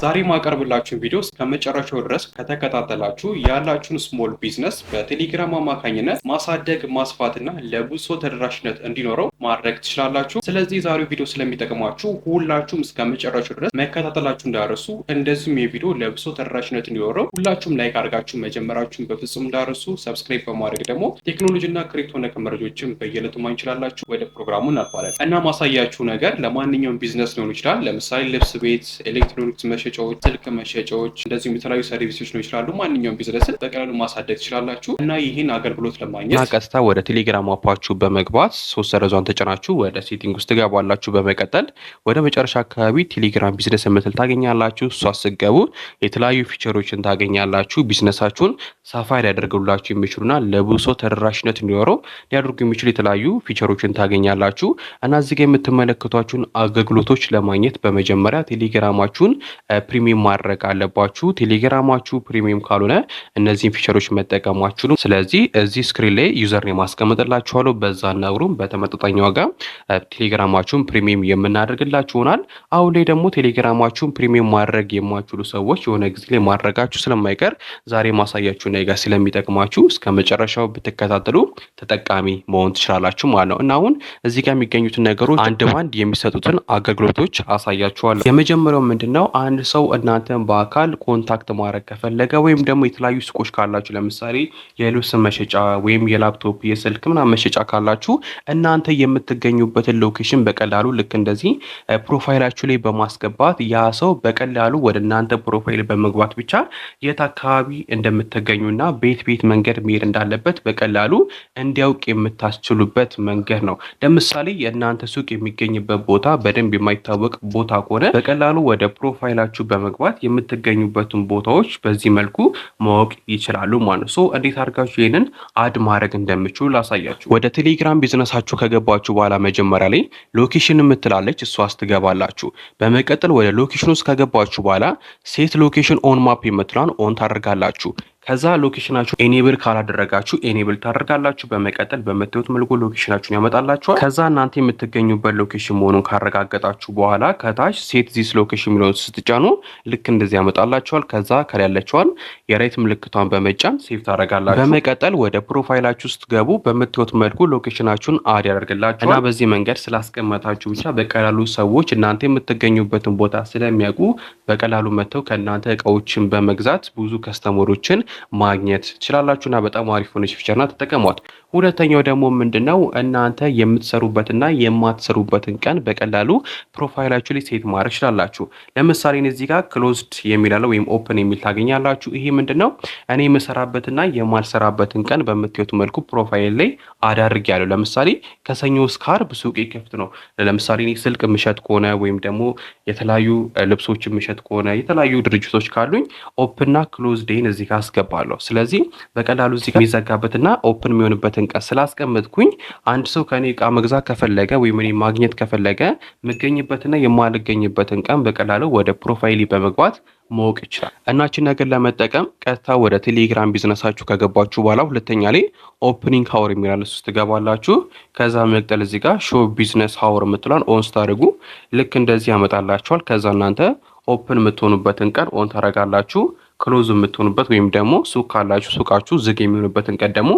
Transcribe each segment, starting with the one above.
ዛሬ ማቀርብላችሁን ቪዲዮ እስከመጨረሻው ድረስ ከተከታተላችሁ ያላችሁን ስሞል ቢዝነስ በቴሌግራም አማካኝነት ማሳደግ ማስፋትና ለብዙ ሰው ተደራሽነት እንዲኖረው ማድረግ ትችላላችሁ። ስለዚህ የዛሬው ቪዲዮ ስለሚጠቅማችሁ ሁላችሁም እስከመጨረሻው ድረስ መከታተላችሁ እንዳረሱ፣ እንደዚሁም የቪዲዮ ለብዙ ሰው ተደራሽነት እንዲኖረው ሁላችሁም ላይክ አድርጋችሁ መጀመራችሁን በፍጹም እንዳረሱ፣ ሰብስክራይብ በማድረግ ደግሞ ቴክኖሎጂና ክሪፕቶ ነክ መረጃዎችን በየዕለቱ ማግኘት ትችላላችሁ። ወደ ፕሮግራሙ እናልፋለን እና ማሳያችሁ ነገር ለማንኛውም ቢዝነስ ሊሆን ይችላል። ለምሳሌ ልብስ ቤት፣ ኤሌክትሮኒክስ መሸጫዎች፣ ስልክ መሸጫዎች እንደዚሁም የተለያዩ ሰርቪሶች ነው ይችላሉ። ማንኛውም ቢዝነስን በቀላሉ ማሳደግ ትችላላችሁ እና ይህን አገልግሎት ለማግኘት ቀጥታ ወደ ቴሌግራም አፓችሁ በመግባት ሶስት ሰረዟን ተጭናችሁ ወደ ሴቲንግ ውስጥ ትገባላችሁ። በመቀጠል ወደ መጨረሻ አካባቢ ቴሌግራም ቢዝነስ የምትል ታገኛላችሁ። እሷ ስትገቡ የተለያዩ ፊቸሮችን ታገኛላችሁ። ቢዝነሳችሁን ሰፋ ሊያደርጉላችሁ የሚችሉና ለብዙ ሰው ተደራሽነት እንዲኖረው ሊያደርጉ የሚችሉ የተለያዩ ፊቸሮችን ታገኛላችሁ እና እዚህ ጋር የምትመለከቷችሁን አገልግሎቶች ለማግኘት በመጀመሪያ ቴሌግራማችሁን ፕሪሚየም ማድረግ አለባችሁ። ቴሌግራማችሁ ፕሪሚየም ካልሆነ እነዚህን ፊቸሮች መጠቀማችሁ ነው። ስለዚህ እዚህ ስክሪን ላይ ዩዘር ኔም ማስቀመጥላችኋለሁ። በዛ ነግሩም በተመጣጣኝ ዋጋ ቴሌግራማችሁን ፕሪሚየም የምናደርግላችሁ ይሆናል። አሁን ላይ ደግሞ ቴሌግራማችሁን ፕሪሚየም ማድረግ የማትችሉ ሰዎች የሆነ ጊዜ ላይ ማድረጋችሁ ስለማይቀር ዛሬ ማሳያችሁ ነገር ስለሚጠቅማችሁ እስከ መጨረሻው ብትከታተሉ ተጠቃሚ መሆን ትችላላችሁ ማለት ነው። እና አሁን እዚህ ጋር የሚገኙትን ነገሮች አንድ ባንድ የሚሰጡትን አገልግሎቶች አሳያችኋለሁ። የመጀመሪያው ምንድነው? አንድ ሰው እናንተን በአካል ኮንታክት ማድረግ ከፈለገ ወይም ደግሞ የተለያዩ ሱቆች ካላችሁ ለምሳሌ የልብስ መሸጫ ወይም የላፕቶፕ የስልክ ምናምን መሸጫ ካላችሁ እናንተ የምትገኙበትን ሎኬሽን በቀላሉ ልክ እንደዚህ ፕሮፋይላችሁ ላይ በማስገባት ያ ሰው በቀላሉ ወደ እናንተ ፕሮፋይል በመግባት ብቻ የት አካባቢ እንደምትገኙና ቤት መንገድ መሄድ እንዳለበት በቀላሉ እንዲያውቅ የምታስችሉበት መንገድ ነው። ለምሳሌ የእናንተ ሱቅ የሚገኝበት ቦታ በደንብ የማይታወቅ ቦታ ከሆነ በቀላሉ ወደ ፕሮፋይላችሁ በመግባት የምትገኙበትን ቦታዎች በዚህ መልኩ ማወቅ ይችላሉ ማለት ነው። እንዴት አድርጋችሁ ይሄንን አድ ማድረግ እንደምችሉ ላሳያችሁ። ወደ ቴሌግራም ቢዝነሳችሁ ከገባችሁ በኋላ መጀመሪያ ላይ ሎኬሽን የምትላለች እሷ አስተገባላችሁ። በመቀጠል ወደ ሎኬሽን ውስጥ ከገባችሁ በኋላ ሴት ሎኬሽን ኦን ማፕ የምትሏን ኦን ታደርጋላችሁ። ከዛ ሎኬሽናችሁ ኤኔብል ካላደረጋችሁ ኤኔብል ታደርጋላችሁ። በመቀጠል በምታዩት መልኩ ሎኬሽናችሁን ያመጣላችኋል። ከዛ እናንተ የምትገኙበት ሎኬሽን መሆኑን ካረጋገጣችሁ በኋላ ከታች ሴት ዚስ ሎኬሽን የሚለውን ስትጫኑ ልክ እንደዚህ ያመጣላችኋል። ከዛ ከላይ ያለችዋን የራይት ምልክቷን በመጫን ሴቭ ታደርጋላችሁ። በመቀጠል ወደ ፕሮፋይላችሁ ስትገቡ በምታዩት መልኩ ሎኬሽናችሁን አድ ያደርግላችኋል እና በዚህ መንገድ ስላስቀመጣችሁ ብቻ በቀላሉ ሰዎች እናንተ የምትገኙበትን ቦታ ስለሚያውቁ በቀላሉ መጥተው ከእናንተ እቃዎችን በመግዛት ብዙ ከስተመሮችን ማግኘት ትችላላችሁና በጣም አሪፍ ሆነች ፊቸርና ተጠቀሟት። ሁለተኛው ደግሞ ምንድነው? እናንተ የምትሰሩበትና የማትሰሩበትን ቀን በቀላሉ ፕሮፋይላችሁ ላይ ሴት ማድረግ ትችላላችሁ። ለምሳሌ እዚህ ጋር ክሎዝድ የሚላለው ወይም ኦፕን የሚል ታገኛላችሁ። ይሄ ምንድነው? እኔ የምሰራበትና የማልሰራበትን ቀን በምትዩት መልኩ ፕሮፋይል ላይ አዳርጌያለሁ። ለምሳሌ ከሰኞ እስከ ዓርብ ሱቄ ክፍት ነው። ለምሳሌ እኔ ስልክ ምሸጥ ከሆነ ወይም ደግሞ የተለያዩ ልብሶች ምሸጥ ከሆነ የተለያዩ ድርጅቶች ካሉኝ ኦፕንና ክሎዝድ እዚህ ጋር አስገባለሁ። ስለዚህ በቀላሉ እዚህ ጋር የሚዘጋበትና ኦፕን የሚሆንበትን ቀን ስላስቀመጥኩኝ አንድ ሰው ከኔ እቃ መግዛት ከፈለገ ወይም እኔ ማግኘት ከፈለገ የምገኝበትና የማልገኝበትን ቀን በቀላሉ ወደ ፕሮፋይሊ በመግባት ማወቅ ይችላል። እናችን ነገር ለመጠቀም ቀጥታ ወደ ቴሌግራም ቢዝነሳችሁ ከገባችሁ በኋላ ሁለተኛ ላይ ኦፕኒንግ ሃወር የሚላል ውስጥ ትገባላችሁ። ከዛ መቅጠል እዚህ ጋር ሾው ቢዝነስ ሃወር የምትሏን ኦን ስታደርጉ ልክ እንደዚህ ያመጣላችኋል። ከዛ እናንተ ኦፕን የምትሆኑበትን ቀን ኦን ታደርጋላችሁ። ክሎዝ የምትሆኑበት ወይም ደግሞ ሱቅ ካላችሁ ሱቃችሁ ዝግ የሚሆንበትን ቀን ደግሞ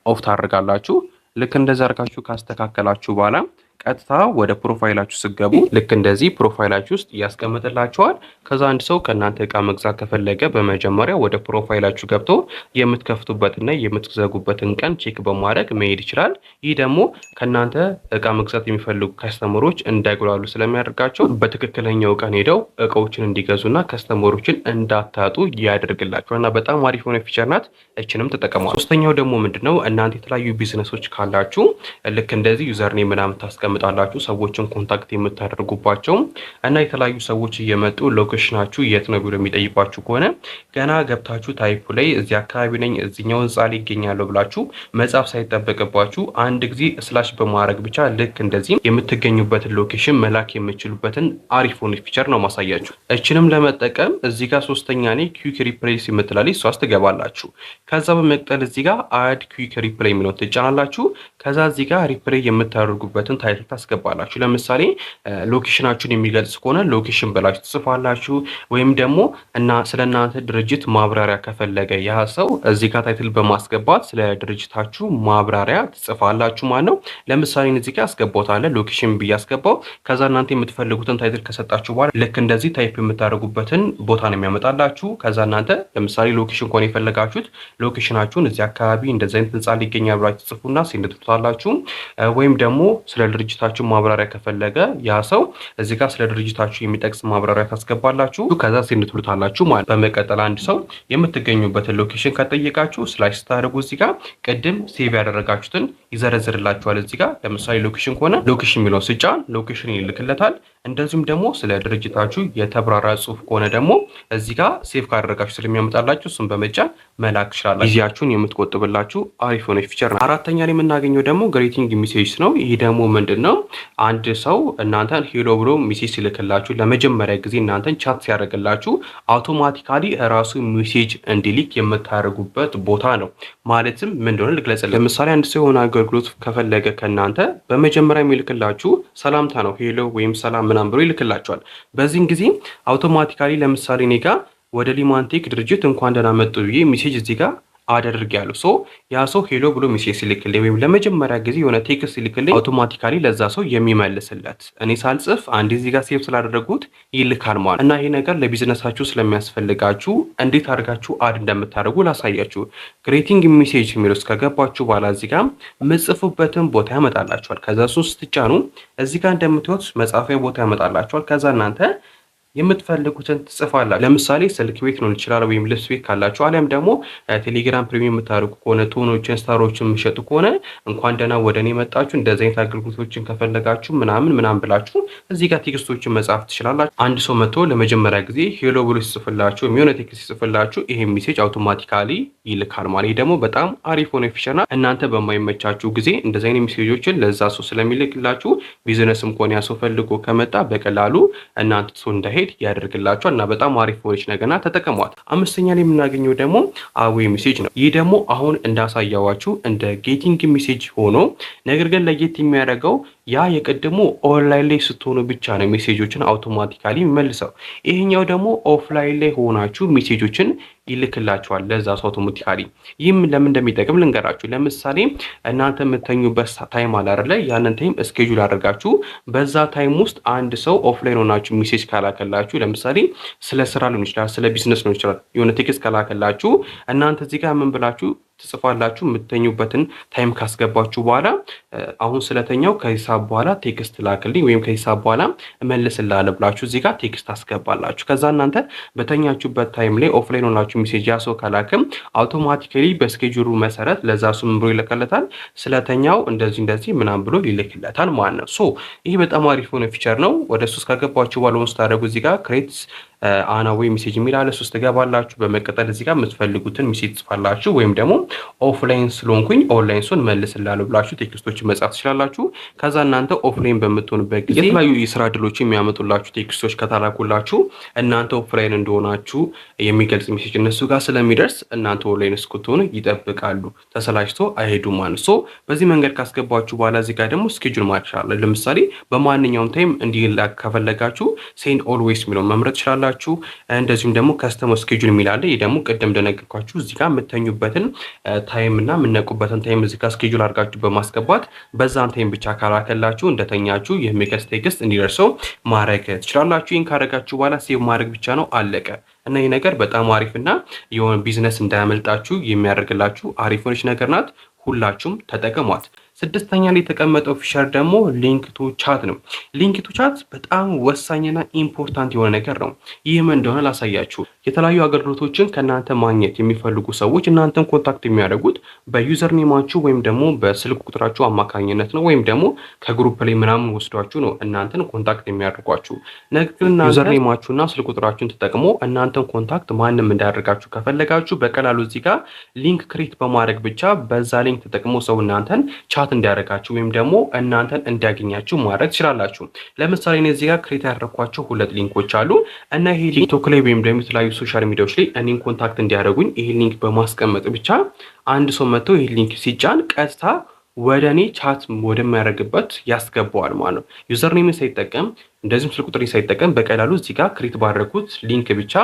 ኦፍ ታደርጋላችሁ። ልክ እንደዛ አድርጋችሁ ካስተካከላችሁ በኋላ ቀጥታ ወደ ፕሮፋይላችሁ ስትገቡ ልክ እንደዚህ ፕሮፋይላችሁ ውስጥ ያስቀምጥላችኋል። ከዛ አንድ ሰው ከእናንተ እቃ መግዛት ከፈለገ በመጀመሪያ ወደ ፕሮፋይላችሁ ገብቶ የምትከፍቱበትና የምትዘጉበትን ቀን ቼክ በማድረግ መሄድ ይችላል። ይህ ደግሞ ከእናንተ እቃ መግዛት የሚፈልጉ ከስተመሮች እንዳይጉላሉ ስለሚያደርጋቸው በትክክለኛው ቀን ሄደው እቃዎችን እንዲገዙና ከስተመሮችን እንዳታጡ ያደርግላችኋል እና በጣም አሪፍ የሆነ ፊቸር ናት። እችንም ተጠቀሟል። ሶስተኛው ደግሞ ምንድነው? እናንተ የተለያዩ ቢዝነሶች ካላችሁ ልክ እንደዚህ ዩዘርኔም ምናምን ታስቀምጣላችሁ ሰዎችን ኮንታክት የምታደርጉባቸው እና የተለያዩ ሰዎች እየመጡ ሎኬሽናችሁ የት ነው ብሎ የሚጠይቋችሁ ከሆነ ገና ገብታችሁ ታይፑ ላይ እዚህ አካባቢ ነኝ እዚህኛው ህንጻ ላይ ይገኛለሁ ብላችሁ መጻፍ ሳይጠበቅባችሁ አንድ ጊዜ ስላሽ በማድረግ ብቻ ልክ እንደዚህ የምትገኙበትን ሎኬሽን መላክ የምትችሉበትን አሪፍ ሆነ ፊቸር ነው ማሳያችሁ። እችንም ለመጠቀም እዚህ ጋር ሶስተኛ ላይ ኩዊክ ሪፕሌስ የምትላለች እሷ ትገባላችሁ። ከዛ በመቀጠል እዚህ ጋር አድ ኩዊክ ሪፕሌይ የሚለውን ትጫናላችሁ። ከዛ እዚህ ጋር ሪፕሌይ የምታደርጉበትን ታይትል ታስገባላችሁ። ለምሳሌ ሎኬሽናችሁን የሚገልጽ ከሆነ ሎኬሽን ብላችሁ ትጽፋላችሁ። ወይም ደግሞ እና ስለ እናንተ ድርጅት ማብራሪያ ከፈለገ ያ ሰው እዚህ ጋር ታይትል በማስገባት ስለ ድርጅታችሁ ማብራሪያ ትጽፋላችሁ ማለት ነው። ለምሳሌ እዚህ ጋር አስገባውታለሁ ሎኬሽን ብዬ አስገባው። ከዛ እናንተ የምትፈልጉትን ታይትል ከሰጣችሁ በኋላ ልክ እንደዚህ ታይፕ የምታደርጉበትን ቦታ ነው የሚያመጣላችሁ። ከዛ እናንተ ለምሳሌ ሎኬሽን ከሆነ የፈለጋችሁት ሎኬሽናችሁን እዚህ አካባቢ እንደዚህ አይነት ህንጻ ሊገኛል ብላችሁ ትጽፉና ሴንድ ትሉታላችሁ። ወይም ደግሞ ስለ ድርጅታችሁ ማብራሪያ ከፈለገ ያ ሰው እዚህ ጋር ስለ ድርጅታችሁ የሚጠቅስ ማብራሪያ ታስገባላችሁ። ከዛ ሴንድ ትሉታላችሁ ማለት። በመቀጠል አንድ ሰው የምትገኙበትን ሎኬሽን ከጠየቃችሁ ስላሽ ስታደርጉ እዚህ ጋር ቅድም ሴቭ ያደረጋችሁትን ይዘረዝርላችኋል። እዚህ ጋር ለምሳሌ ሎኬሽን ከሆነ ሎኬሽን የሚለው ስጫን ሎኬሽን ይልክለታል። እንደዚሁም ደግሞ ስለ ድርጅታችሁ የተብራራ ጽሁፍ ከሆነ ደግሞ እዚህ ጋር ሴቭ ካደረጋችሁ ስለሚያመጣላችሁ እሱን በመጫን መላክ ትችላላችሁ። ጊዜያችሁን የምትቆጥብላችሁ አሪፍ የሆነች ፊቸር ነው። አራተኛ ላይ የምናገኘው ደግሞ ግሬቲንግ ሜሴጅ ነው። ይህ ደግሞ ምንድን ነው? አንድ ሰው እናንተን ሄሎ ብሎ ሜሴጅ ሲልክላችሁ ለመጀመሪያ ጊዜ እናንተን ቻት ሲያደርግላችሁ አውቶማቲካሊ ራሱ ሜሴጅ እንዲሊክ የምታደርጉበት ቦታ ነው። ማለትም ምን እንደሆነ ልግለጽልህ። ለምሳሌ አንድ ሰው የሆነ አገልግሎት ከፈለገ ከእናንተ በመጀመሪያ የሚልክላችሁ ሰላምታ ነው። ሄሎ ወይም ሰላም ምናምን ብሎ ይልክላችኋል። በዚህን ጊዜ አውቶማቲካሊ ለምሳሌ እኔ ጋር ወደ ሊማንቴክ ድርጅት እንኳን ደህና መጡ ብዬ ሜሴጅ እዚህ ጋር አደርጋለሁ። ሶ ያ ሰው ሄሎ ብሎ ሜሴጅ ሲልክልኝ ወይም ለመጀመሪያ ጊዜ የሆነ ቴክስት ሲልክልኝ አውቶማቲካሊ ለዛ ሰው የሚመልስለት እኔ ሳልጽፍ አንድ እዚህ ጋር ሴቭ ስላደረጉት ይልካል ማለት እና ይሄ ነገር ለቢዝነሳችሁ ስለሚያስፈልጋችሁ እንዴት አድርጋችሁ አድ እንደምታደርጉ ላሳያችሁ። ግሬቲንግ ሜሴጅ የሚለው ውስጥ ከገባችሁ በኋላ እዚህ ጋር የምጽፉበትን ቦታ ያመጣላችኋል። ከዛ እሱን ስትጫኑ እዚህ ጋር እንደምትወት መጻፊያ ቦታ ያመጣላችኋል። ከዛ እናንተ የምትፈልጉትን ትጽፋላችሁ። ለምሳሌ ስልክ ቤት ነው ይችላል፣ ወይም ልብስ ቤት ካላችሁ አሊያም ደግሞ ቴሌግራም ፕሪሚየም የምታደርጉ ከሆነ ቶኖችን ስታሮችን የምትሸጡ ከሆነ እንኳን ደህና ወደ እኔ መጣችሁ እንደዚህ አይነት አገልግሎቶችን ከፈለጋችሁ ምናምን ብላችሁ እዚህ ጋር ቴክስቶችን መጻፍ ትችላላችሁ። አንድ ሰው መጥቶ ለመጀመሪያ ጊዜ ሄሎ ብሎ ሲጽፍላችሁ የሚሆነ ቴክስት ሲጽፍላችሁ ይሄ ሜሴጅ አውቶማቲካሊ ይልካል ማለት። ይሄ ደግሞ በጣም አሪፍ ሆነ ፊቸር ነው። እናንተ በማይመቻችሁ ጊዜ እንደዚህ አይነት ሜሴጆችን ለዛ ሰው ስለሚልክላችሁ ቢዝነስም ከሆነ ያ ሰው ፈልጎ ከመጣ በቀላሉ እናንተ ሰው እንዳይሄድ ያደርግላችኋል እና በጣም አሪፍ ሆነች ነገርና ተጠቀሟት። አምስተኛ ላይ የምናገኘው ደግሞ አዌ ሜሴጅ ነው። ይህ ደግሞ አሁን እንዳሳያዋችሁ እንደ ጌቲንግ ሜሴጅ ሆኖ ነገር ግን ለየት የሚያደርገው ያ የቀድሞ ኦንላይን ላይ ስትሆኑ ብቻ ነው ሜሴጆችን አውቶማቲካሊ የሚመልሰው። ይሄኛው ደግሞ ኦፍላይን ላይ ሆናችሁ ሜሴጆችን ይልክላችኋል ለዛ ሰው አውቶማቲካሊ። ይህም ለምን እንደሚጠቅም ልንገራችሁ። ለምሳሌ እናንተ የምተኙበት ታይም አለ አይደለ? ያንን ታይም ስኬጁል አድርጋችሁ በዛ ታይም ውስጥ አንድ ሰው ኦፍላይን ሆናችሁ ሜሴጅ ካላከላችሁ፣ ለምሳሌ ስለ ስራ ሊሆን ይችላል፣ ስለ ቢዝነስ ሊሆን ይችላል፣ የሆነ ቴክስት ካላከላችሁ እናንተ እዚህ ጋር ምን ብላችሁ ትጽፋላችሁ? የምትተኙበትን ታይም ካስገባችሁ በኋላ አሁን ስለተኛው ከሂሳብ በኋላ ቴክስት ላክልኝ ወይም ከሂሳብ በኋላ እመልስልሃለሁ ብላችሁ እዚህ ጋር ቴክስት አስገባላችሁ። ከዛ እናንተ በተኛችሁበት ታይም ላይ ኦፍላይን ሆናችሁ ሜሴጅ ያ ሰው ካላክም አውቶማቲካሊ በስኬጁሉ መሰረት ለዛ ሰው ምን ብሎ ይልክለታል? ስለተኛው እንደዚህ ምናምን ብሎ ይልክለታል ማለት ነው። ሶ ይሄ በጣም አሪፍ የሆነ ፊቸር ነው። ወደ ሶስት ከገባችሁ በኋላ ውስጥ ታደርጉ እዚህ ጋር ክሬት አናዌ ሜሴጅ የሚል አለ። ሶስት ገባላችሁ። በመቀጠል እዚህ ጋር የምትፈልጉትን ሜሴጅ ጽፋላችሁ ወይም ደግሞ ኦፍላይን ስለሆንኩኝ ኦንላይን ሶን መልስላለሁ ብላችሁ ቴክስቶችን መጻፍ ትችላላችሁ። ከዛ እናንተ ኦፍላይን በምትሆኑበት ጊዜ የተለያዩ የስራ እድሎች የሚያመጡላችሁ ቴክስቶች ከተላኩላችሁ እናንተ ኦፍላይን እንደሆናችሁ የሚገልጽ ሜሴጅ እነሱ ጋር ስለሚደርስ እናንተ ኦንላይን እስክትሆኑ ይጠብቃሉ፣ ተሰላችቶ አይሄዱም ማለት ነው። በዚህ መንገድ ካስገባችሁ በኋላ እዚህ ጋር ደግሞ ስኬጁል ማድረግ ትችላላችሁ። ለምሳሌ በማንኛውም ታይም እንዲላክ ከፈለጋችሁ ሴንድ ኦልዌይስ የሚለውን መምረጥ ትችላላችሁ። እንደዚሁም ደግሞ ከስተመር ስኬጁል የሚላለ ይሄ ደግሞ ቅድም እንደነገርኳችሁ እዚህ ጋር የምተኙበትን ታይም እና የምነቁበትን ታይም እዚህ ጋር ስኬጁል አድርጋችሁ በማስገባት በዛን ታይም ብቻ ካላከላችሁ እንደተኛችሁ የሚገልጽ ቴክስት እንዲደርሰው ማድረግ ትችላላችሁ። ይህን ካደረጋችሁ በኋላ ሴቭ ማድረግ ብቻ ነው፣ አለቀ። እና ይህ ነገር በጣም አሪፍ እና የሆነ ቢዝነስ እንዳያመልጣችሁ የሚያደርግላችሁ አሪፍ ሆነች ነገር ናት። ሁላችሁም ተጠቀሟት። ስድስተኛ ላይ የተቀመጠው ፊቸር ደግሞ ሊንክ ቱ ቻት ነው። ሊንክ ቱ ቻት በጣም ወሳኝና ኢምፖርታንት የሆነ ነገር ነው። ይህም እንደሆነ ላሳያችሁ። የተለያዩ አገልግሎቶችን ከእናንተ ማግኘት የሚፈልጉ ሰዎች እናንተን ኮንታክት የሚያደርጉት በዩዘር ኔማችሁ ወይም ደግሞ በስልክ ቁጥራችሁ አማካኝነት ነው፣ ወይም ደግሞ ከግሩፕ ላይ ምናምን ወስዷችሁ ነው እናንተን ኮንታክት የሚያደርጓችሁ። ነገር ግን ዩዘር ኔማችሁና ስልክ ቁጥራችሁን ተጠቅሞ እናንተን ኮንታክት ማንም እንዳያደርጋችሁ ከፈለጋችሁ በቀላሉ እዚህ ጋር ሊንክ ክሬት በማድረግ ብቻ በዛ ሊንክ ተጠቅሞ ሰው እናንተን ቻት እንዲያደርጋችሁ ወይም ደግሞ እናንተን እንዲያገኛችሁ ማድረግ ትችላላችሁ። ለምሳሌ እኔ እዚህ ጋር ክሬት ያደረኳቸው 2 ሊንኮች አሉ እና ይሄ ቲክቶክ ላይ ወይም ደግሞ የተለያዩ ሶሻል ሚዲያዎች ላይ እኔን ኮንታክት እንዲያደርጉኝ ይሄ ሊንክ በማስቀመጥ ብቻ አንድ ሰው መጥቶ ይሄ ሊንክ ሲጫን ቀጥታ ወደ እኔ ቻት ወደሚያደርግበት ያስገባዋል ማለት ነው። ዩዘር ኔም ሳይጠቀም እንደዚህም ስልክ ቁጥር ሳይጠቀም በቀላሉ እዚህ ጋር ክሬት ባደረኩት ሊንክ ብቻ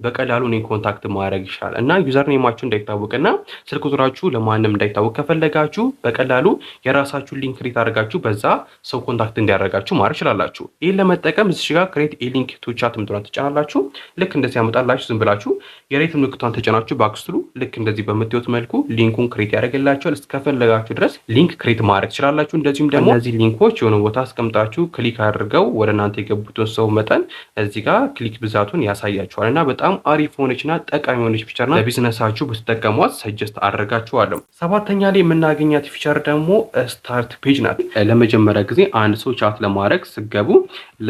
በቀላሉ እኔን ኮንታክት ማድረግ ይችላል። እና ዩዘር ኔማችሁ እንዳይታወቅና ስልክ ቁጥራችሁ ለማንም እንዳይታወቅ ከፈለጋችሁ በቀላሉ የራሳችሁን ሊንክ ክሬት አድርጋችሁ በዛ ሰው ኮንታክት እንዲያደርጋችሁ ማድረግ ይችላላችሁ። ይህን ለመጠቀም እዚህ ጋር ክሬት ኤ ሊንክ ቱ ቻት ምትሏን ትጫናላችሁ። ልክ እንደዚህ ያመጣላችሁ። ዝም ብላችሁ የሬት ምልክቷን ተጫናችሁ ባክስትሉ ልክ እንደዚህ በምትዩት መልኩ ሊንኩን ክሬት ያደርግላችኋል። እስከፈለጋችሁ ድረስ ሊንክ ክሬት ማድረግ ትችላላችሁ። እንደዚሁም ደግሞ እነዚህ ሊንኮች የሆነ ቦታ አስቀምጣችሁ ክሊክ አድርገው ወደ እናንተ የገቡትን ሰው መጠን እዚህ ጋር ክሊክ ብዛቱን ያሳያችኋል። እና በጣም አሪፍ ሆነችና ጠቃሚ ሆነች ፊቸር ናት። ለቢዝነሳችሁ ብትጠቀሟት ሰጀስት አደርጋችኋለሁ። ሰባተኛ ላይ የምናገኛት ፊቸር ደግሞ ስታርት ፔጅ ናት። ለመጀመሪያ ጊዜ አንድ ሰው ቻት ለማድረግ ስገቡ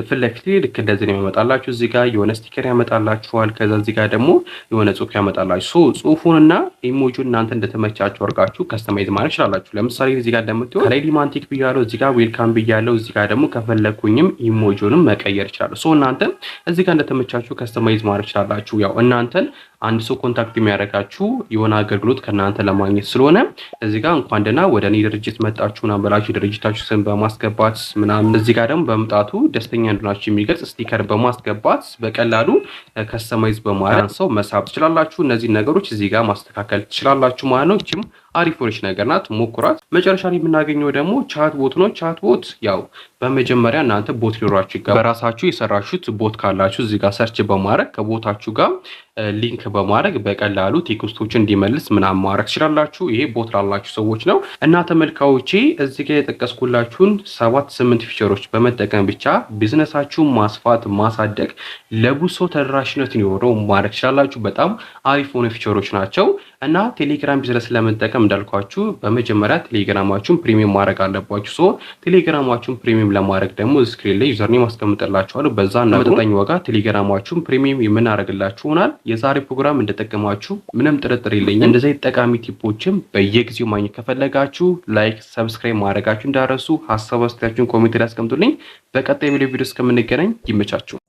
ፊት ለፊት ልክ እንደዚህ ነው ያመጣላችሁ። እዚህ ጋር የሆነ ስቲከር ያመጣላችኋል። ከዛ እዚህ ጋር ደግሞ የሆነ ጽሁፍ ያመጣላችሁ። ጽሁፉንና ኢሞጂውን እናንተ እንደተመቻችሁ አድርጋችሁ ከስተማይዝ ማድረግ ትችላላችሁ። ለምሳሌ እዚህ ጋር እንደምትሆን ከላይ ሊማንቲክ ብያለሁ፣ እዚህ ጋር ዌልካም ብያለሁ። እዚህ ጋር ደግሞ ከፈለኩኝም ኢሞጂውንም መቀየር ይችላል። እናንተ እዚህ ጋር እንደተመቻችሁ ከስተማይዝ ማድረግ ይችላላችሁ። ያው እናንተን አንድ ሰው ኮንታክት የሚያደርጋችሁ የሆነ አገልግሎት ከእናንተ ለማግኘት ስለሆነ እዚህ ጋር እንኳን ደህና ወደ እኔ ድርጅት መጣችሁ ምናምን ብላችሁ ድርጅታችሁ ስም በማስገባት ምናምን እዚህ ጋር ደግሞ በመምጣቱ ደስተኛ እንደሆናችሁ የሚገልጽ ስቲከር በማስገባት በቀላሉ ከስተማይዝ በማድረግ ሰው መሳብ ትችላላችሁ። እነዚህ ነገሮች እዚህ ጋር ማስተካከል ትችላላችሁ ማለት ነው። እቺም አሪፍ ሆነች ነገር ናት፣ ሞክሯት። መጨረሻ ላይ የምናገኘው ደግሞ ቻት ቦት ነው። ቻት ቦት ያው በመጀመሪያ እናንተ ቦት ሊኖራችሁ ይገባል። በራሳችሁ የሰራችሁት ቦት ካላችሁ እዚህ ጋር ሰርች በማድረግ ከቦታችሁ ጋር ሊንክ በማድረግ በቀላሉ ቴክስቶችን እንዲመልስ ምናምን ማድረግ ትችላላችሁ። ይሄ ቦት ላላችሁ ሰዎች ነው። እና ተመልካዮቼ እዚህ ጋር የጠቀስኩላችሁን 7-8 ፊቸሮች በመጠቀም ብቻ ቢዝነሳችሁን ማስፋት ማሳደግ ለብዙ ሰው ተደራሽነት እንዲኖረው ማድረግ ትችላላችሁ። በጣም አሪፍ ሆነ ፊቸሮች ናቸው። እና ቴሌግራም ቢዝነስ ለመጠቀም እንዳልኳችሁ በመጀመሪያ ቴሌግራማችሁን ፕሪሚየም ማድረግ አለባችሁ። ቴሌግራማችሁን ፕሪሚየም ለማድረግ ደግሞ ስክሪን ላይ ዩዘርኔም አስቀምጥላችኋለሁ። በዛ እና በተጠኝ ዋጋ ቴሌግራማችሁን ፕሪሚየም የምናደርግላችሁ ይሆናል። የዛሬ ፕሮግራም እንደጠቀማችሁ ምንም ጥርጥር የለኝም። እንደዚህ ጠቃሚ ቲፖችም በየጊዜው ማግኘት ከፈለጋችሁ ላይክ፣ ሰብስክራይብ ማድረጋችሁ እንዳረሱ። ሀሳብ አስተያየታችሁን ኮሜንት ላይ አስቀምጡልኝ። በቀጣይ ቪዲዮ እስከምንገናኝ ይመቻችሁ።